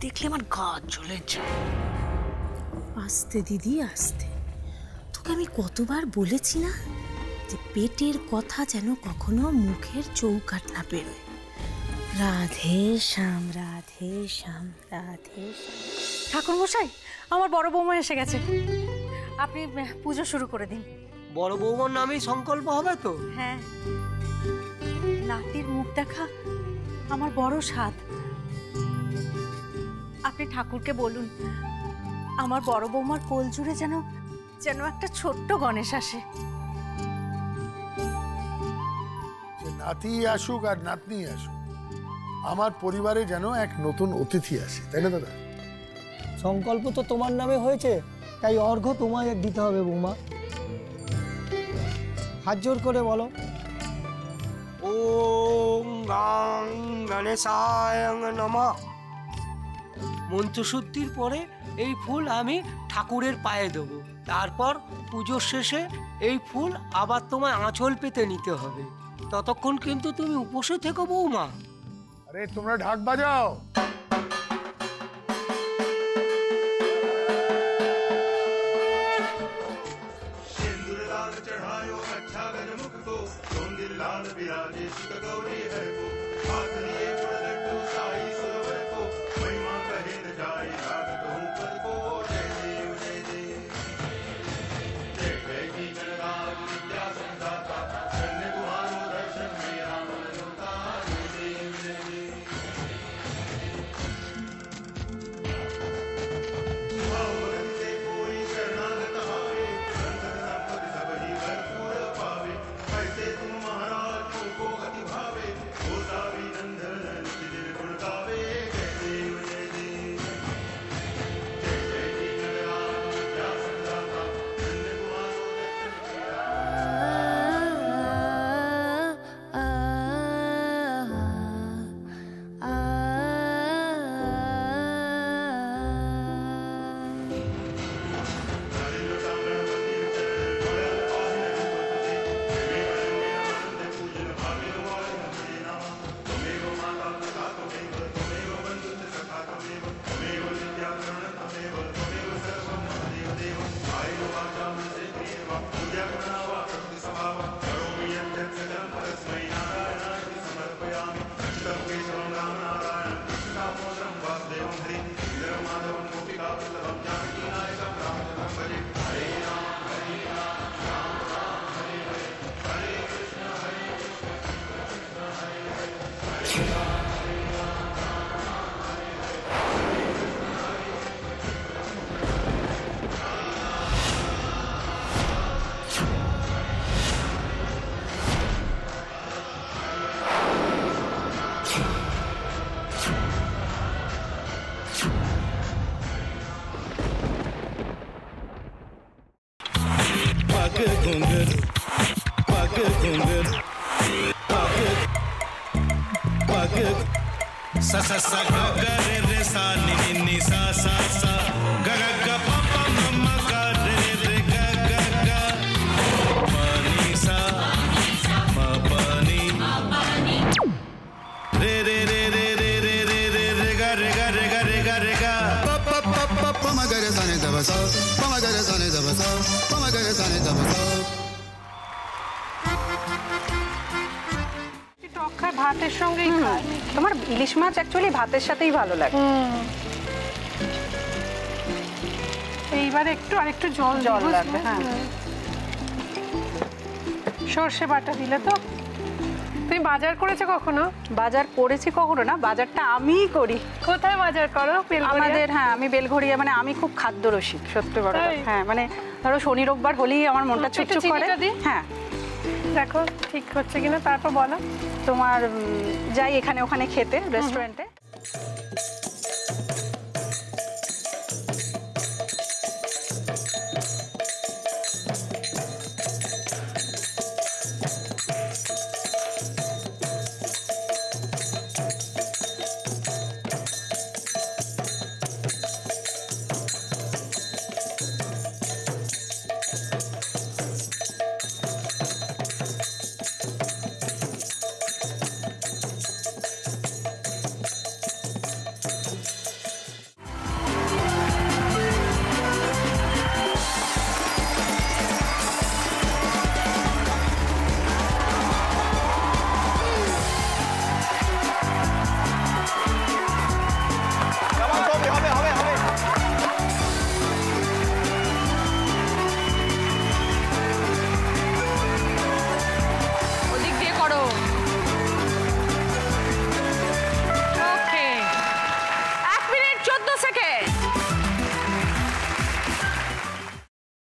দেখলে আমার গা জ্বলে যায়। আস্তে দিদি আস্তে, তোকে আমি কতবার বলেছি না যে পেটের কথা যেন কখনো মুখের চৌকাট না বেরোয়। রাধে শ্যাম রাধে শ্যাম রাধে শ্যাম। ঠাকুর মশাই, আমার বড় বৌমা এসে গেছে, আপনি পুজো শুরু করে দিন। বড় বৌমার নামেই সংকল্প হবে তো? হ্যাঁ, নাতির মুখ দেখা আমার বড় স্বাদ। আপনি ঠাকুরকে বলুন আমার বড় বৌমার কোল জুড়ে যেন যেন একটা ছোট্ট গণেশ আসে। নাতি আসুক আর নাতনি আসুক, আমার পরিবারে যেন এক নতুন অতিথি আসে, তাই না দাদা? সংকল্প তো তোমার নামে হয়েছে, তাই অর্ঘ্য তোমায় দিতে হবে বৌমা। হাত জোর করে বলো। ওম গাং গণেশায় নমঃ। মন্ত্রশুদ্ধির পরে এই ফুল আমি ঠাকুরের পায়ে দেবো। তারপর পুজোর শেষে এই ফুল আবার তোমায় আঁচল পেতে নিতে হবে। ততক্ষণ কিন্তু তুমি উপসে থেকো বৌমা। আরে তোমরা ঢাক বাজাও। sa sa sa ga ga re re sa ni ni ni sa sa sa ga ga ga pa pa ma ma ga re re ga ga ga pa ni sa ma pa ni re re re re re re re re re ga re ga re ga re ga re ga pa pa pa pa pa ma ga re sa ni da ba sa pa ma ga re sa ni da ba sa pa ma ga re sa ni da ba sa ভাতের সঙ্গেই খায়। তোমার ইলিশ মাছ actually ভাতের সাথেই ভালো লাগে। এইবার একটু আরেকটু জল লাগবে। হ্যাঁ, সর্ষে বাটা দিলে তো। তুমি বাজার করেছো কখনো? বাজার করেছি কখনো না, বাজারটা আমিই করি। কোথায় বাজার করো? আমাদের, হ্যাঁ, আমি বেলঘড়িয়া, মানে আমি খুব খাদ্যরসিক, সত্যি বড় কথা। হ্যাঁ, মানে ধরো শনি রোববার হলেই আমার মনটা চুপচুপ করে। হ্যাঁ, দেখো ঠিক হচ্ছে কিনা, তারপর বলো। তোমার যাই এখানে ওখানে খেতে রেস্টুরেন্টে।